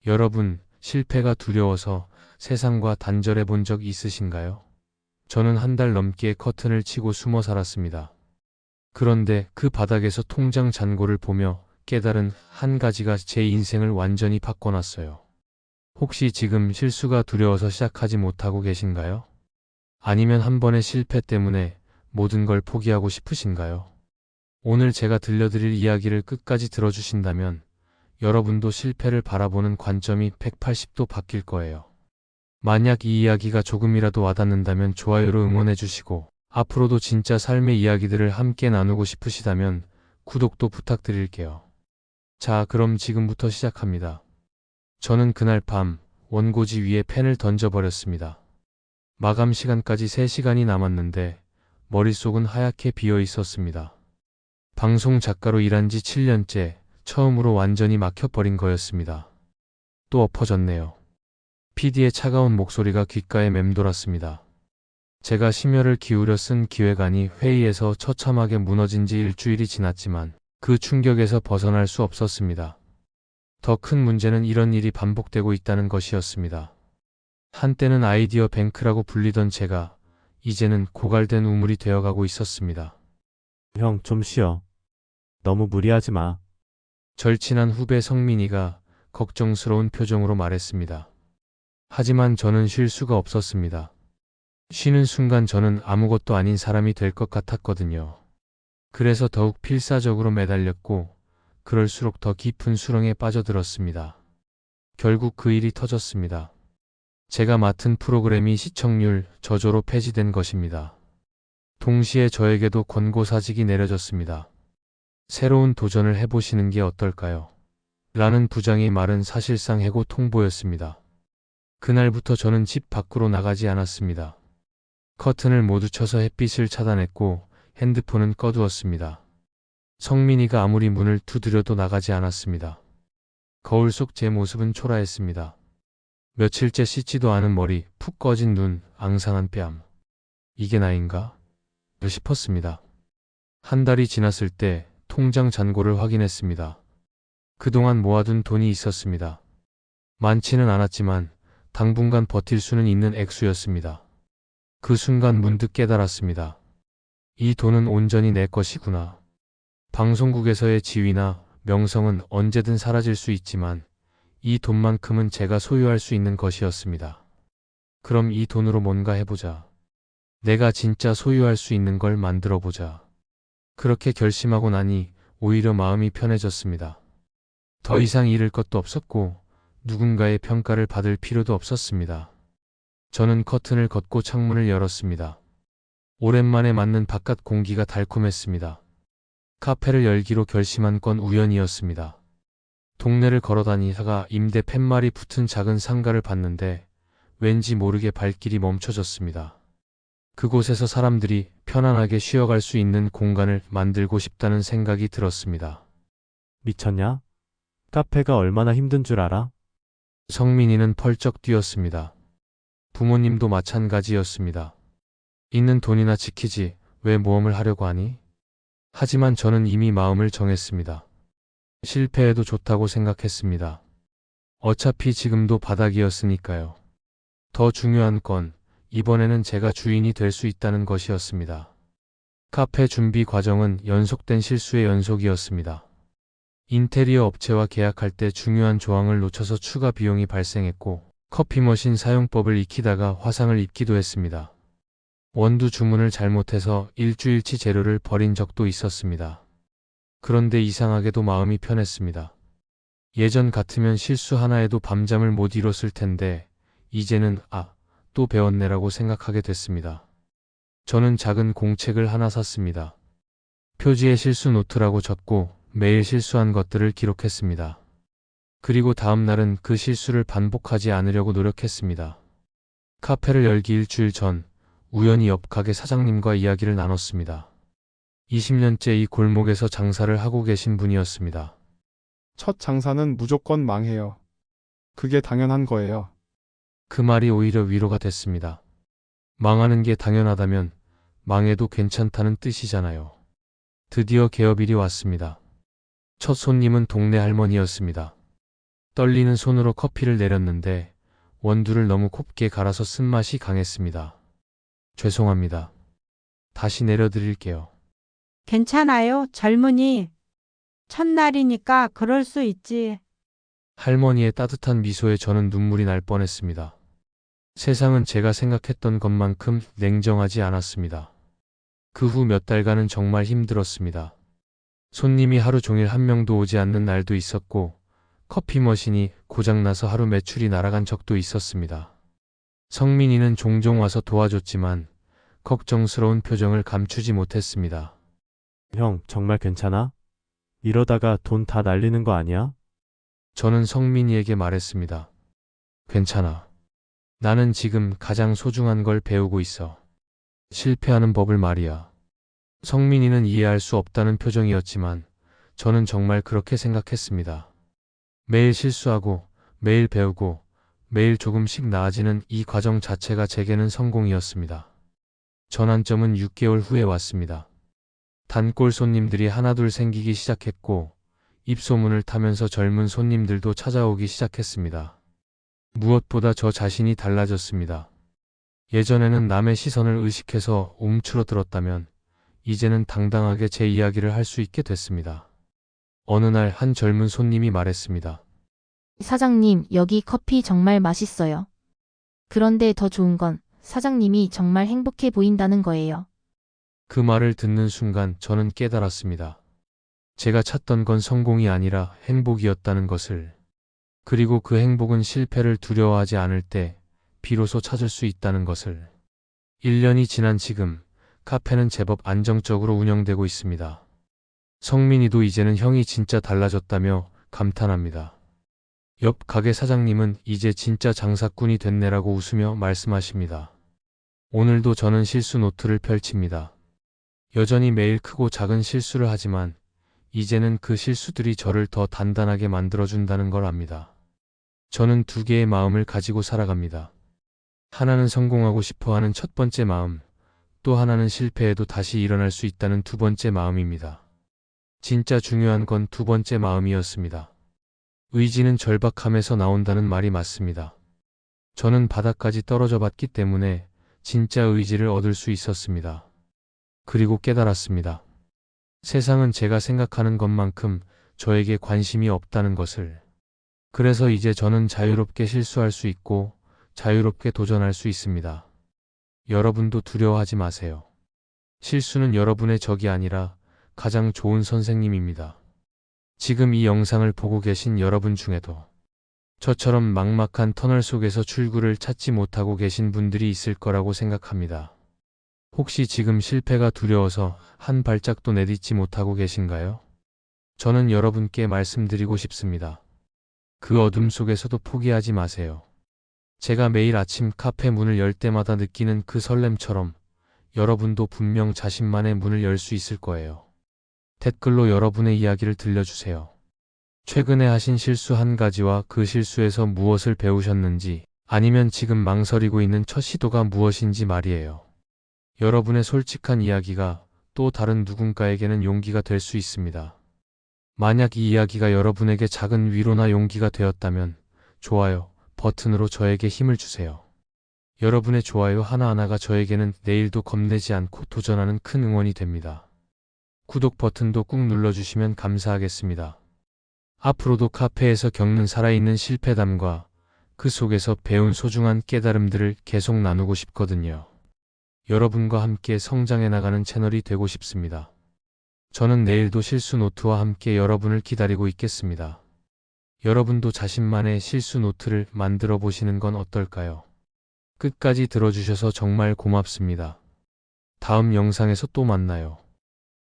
여러분, 실패가 두려워서 세상과 단절해 본 적 있으신가요? 저는 한 달 넘게 커튼을 치고 숨어 살았습니다. 그런데 그 바닥에서 통장 잔고를 보며 깨달은 한 가지가 제 인생을 완전히 바꿔놨어요. 혹시 지금 실수가 두려워서 시작하지 못하고 계신가요? 아니면 한 번의 실패 때문에 모든 걸 포기하고 싶으신가요? 오늘 제가 들려드릴 이야기를 끝까지 들어주신다면 여러분도 실패를 바라보는 관점이 180도 바뀔 거예요. 만약 이 이야기가 조금이라도 와닿는다면 좋아요로 응원해 주시고 앞으로도 진짜 삶의 이야기들을 함께 나누고 싶으시다면 구독도 부탁드릴게요. 자, 그럼 지금부터 시작합니다. 저는 그날 밤 원고지 위에 펜을 던져버렸습니다. 마감 시간까지 3시간이 남았는데 머릿속은 하얗게 비어 있었습니다. 방송 작가로 일한 지 7년째 처음으로 완전히 막혀버린 거였습니다. 또 엎어졌네요. PD의 차가운 목소리가 귓가에 맴돌았습니다. 제가 심혈을 기울여 쓴 기획안이 회의에서 처참하게 무너진 지 일주일이 지났지만 그 충격에서 벗어날 수 없었습니다. 더 큰 문제는 이런 일이 반복되고 있다는 것이었습니다. 한때는 아이디어 뱅크라고 불리던 제가 이제는 고갈된 우물이 되어가고 있었습니다. 형, 좀 쉬어. 너무 무리하지 마. 절친한 후배 성민이가 걱정스러운 표정으로 말했습니다. 하지만 저는 쉴 수가 없었습니다. 쉬는 순간 저는 아무것도 아닌 사람이 될 것 같았거든요. 그래서 더욱 필사적으로 매달렸고 그럴수록 더 깊은 수렁에 빠져들었습니다. 결국 그 일이 터졌습니다. 제가 맡은 프로그램이 시청률 저조로 폐지된 것입니다. 동시에 저에게도 권고사직이 내려졌습니다. 새로운 도전을 해보시는 게 어떨까요? 라는 부장의 말은 사실상 해고 통보였습니다. 그날부터 저는 집 밖으로 나가지 않았습니다. 커튼을 모두 쳐서 햇빛을 차단했고 핸드폰은 꺼두었습니다. 성민이가 아무리 문을 두드려도 나가지 않았습니다. 거울 속 제 모습은 초라했습니다. 며칠째 씻지도 않은 머리, 푹 꺼진 눈, 앙상한 뺨. 이게 나인가? 싶었습니다. 한 달이 지났을 때 통장 잔고를 확인했습니다. 그동안 모아둔 돈이 있었습니다. 많지는 않았지만 당분간 버틸 수는 있는 액수였습니다. 그 순간 문득 깨달았습니다. 이 돈은 온전히 내 것이구나. 방송국에서의 지위나 명성은 언제든 사라질 수 있지만 이 돈만큼은 제가 소유할 수 있는 것이었습니다. 그럼 이 돈으로 뭔가 해보자. 내가 진짜 소유할 수 있는 걸 만들어보자. 그렇게 결심하고 나니 오히려 마음이 편해졌습니다. 더 이상 잃을 것도 없었고 누군가의 평가를 받을 필요도 없었습니다. 저는 커튼을 걷고 창문을 열었습니다. 오랜만에 맞는 바깥 공기가 달콤했습니다. 카페를 열기로 결심한 건 우연이었습니다. 동네를 걸어다니다가 임대 팻말이 붙은 작은 상가를 봤는데 왠지 모르게 발길이 멈춰졌습니다. 그곳에서 사람들이 편안하게 쉬어갈 수 있는 공간을 만들고 싶다는 생각이 들었습니다. 미쳤냐? 카페가 얼마나 힘든 줄 알아? 성민이는 펄쩍 뛰었습니다. 부모님도 마찬가지였습니다. 있는 돈이나 지키지 왜 모험을 하려고 하니? 하지만 저는 이미 마음을 정했습니다. 실패해도 좋다고 생각했습니다. 어차피 지금도 바닥이었으니까요. 더 중요한 건 이번에는 제가 주인이 될 수 있다는 것이었습니다. 카페 준비 과정은 연속된 실수의 연속이었습니다. 인테리어 업체와 계약할 때 중요한 조항을 놓쳐서 추가 비용이 발생했고 커피 머신 사용법을 익히다가 화상을 입기도 했습니다. 원두 주문을 잘못해서 일주일치 재료를 버린 적도 있었습니다. 그런데 이상하게도 마음이 편했습니다. 예전 같으면 실수 하나에도 밤잠을 못 이뤘을 텐데 이제는 또 배웠네라고 생각하게 됐습니다. 저는 작은 공책을 하나 샀습니다. 표지에 실수 노트라고 적고 매일 실수한 것들을 기록했습니다. 그리고 다음 날은 그 실수를 반복하지 않으려고 노력했습니다. 카페를 열기 일주일 전 우연히 옆 가게 사장님과 이야기를 나눴습니다. 20년째 이 골목에서 장사를 하고 계신 분이었습니다. 첫 장사는 무조건 망해요. 그게 당연한 거예요. 그 말이 오히려 위로가 됐습니다. 망하는 게 당연하다면 망해도 괜찮다는 뜻이잖아요. 드디어 개업일이 왔습니다. 첫 손님은 동네 할머니였습니다. 떨리는 손으로 커피를 내렸는데 원두를 너무 곱게 갈아서 쓴맛이 강했습니다. 죄송합니다. 다시 내려드릴게요. 괜찮아요, 젊은이. 첫날이니까 그럴 수 있지. 할머니의 따뜻한 미소에 저는 눈물이 날 뻔했습니다. 세상은 제가 생각했던 것만큼 냉정하지 않았습니다. 그 후 몇 달간은 정말 힘들었습니다. 손님이 하루 종일 한 명도 오지 않는 날도 있었고, 커피 머신이 고장나서 하루 매출이 날아간 적도 있었습니다. 성민이는 종종 와서 도와줬지만 걱정스러운 표정을 감추지 못했습니다. 형, 정말 괜찮아? 이러다가 돈 다 날리는 거 아니야? 저는 성민이에게 말했습니다. 괜찮아. 나는 지금 가장 소중한 걸 배우고 있어. 실패하는 법을 말이야. 성민이는 이해할 수 없다는 표정이었지만 저는 정말 그렇게 생각했습니다. 매일 실수하고 매일 배우고 매일 조금씩 나아지는 이 과정 자체가 제게는 성공이었습니다. 전환점은 6개월 후에 왔습니다. 단골 손님들이 하나둘 생기기 시작했고 입소문을 타면서 젊은 손님들도 찾아오기 시작했습니다. 무엇보다 저 자신이 달라졌습니다. 예전에는 남의 시선을 의식해서 움츠러들었다면 이제는 당당하게 제 이야기를 할 수 있게 됐습니다. 어느 날 한 젊은 손님이 말했습니다. 사장님, 여기 커피 정말 맛있어요. 그런데 더 좋은 건 사장님이 정말 행복해 보인다는 거예요. 그 말을 듣는 순간 저는 깨달았습니다. 제가 찾던 건 성공이 아니라 행복이었다는 것을. 그리고 그 행복은 실패를 두려워하지 않을 때 비로소 찾을 수 있다는 것을. 1년이 지난 지금 카페는 제법 안정적으로 운영되고 있습니다. 성민이도 이제는 형이 진짜 달라졌다며 감탄합니다. 옆 가게 사장님은 이제 진짜 장사꾼이 됐네라고 웃으며 말씀하십니다. 오늘도 저는 실수 노트를 펼칩니다. 여전히 매일 크고 작은 실수를 하지만 이제는 그 실수들이 저를 더 단단하게 만들어준다는 걸 압니다. 저는 두 개의 마음을 가지고 살아갑니다. 하나는 성공하고 싶어하는 첫 번째 마음, 또 하나는 실패해도 다시 일어날 수 있다는 두 번째 마음입니다. 진짜 중요한 건 두 번째 마음이었습니다. 의지는 절박함에서 나온다는 말이 맞습니다. 저는 바닥까지 떨어져 봤기 때문에 진짜 의지를 얻을 수 있었습니다. 그리고 깨달았습니다. 세상은 제가 생각하는 것만큼 저에게 관심이 없다는 것을. 그래서 이제 저는 자유롭게 실수할 수 있고 자유롭게 도전할 수 있습니다. 여러분도 두려워하지 마세요. 실수는 여러분의 적이 아니라 가장 좋은 선생님입니다. 지금 이 영상을 보고 계신 여러분 중에도 저처럼 막막한 터널 속에서 출구를 찾지 못하고 계신 분들이 있을 거라고 생각합니다. 혹시 지금 실패가 두려워서 한 발짝도 내딛지 못하고 계신가요? 저는 여러분께 말씀드리고 싶습니다. 그 어둠 속에서도 포기하지 마세요. 제가 매일 아침 카페 문을 열 때마다 느끼는 그 설렘처럼 여러분도 분명 자신만의 문을 열 수 있을 거예요. 댓글로 여러분의 이야기를 들려주세요. 최근에 하신 실수 한 가지와 그 실수에서 무엇을 배우셨는지, 아니면 지금 망설이고 있는 첫 시도가 무엇인지 말이에요. 여러분의 솔직한 이야기가 또 다른 누군가에게는 용기가 될 수 있습니다. 만약 이 이야기가 여러분에게 작은 위로나 용기가 되었다면 좋아요 버튼으로 저에게 힘을 주세요. 여러분의 좋아요 하나하나가 저에게는 내일도 겁내지 않고 도전하는 큰 응원이 됩니다. 구독 버튼도 꾹 눌러주시면 감사하겠습니다. 앞으로도 카페에서 겪는 살아있는 실패담과 그 속에서 배운 소중한 깨달음들을 계속 나누고 싶거든요. 여러분과 함께 성장해 나가는 채널이 되고 싶습니다. 저는 내일도 실수 노트와 함께 여러분을 기다리고 있겠습니다. 여러분도 자신만의 실수 노트를 만들어 보시는 건 어떨까요? 끝까지 들어주셔서 정말 고맙습니다. 다음 영상에서 또 만나요.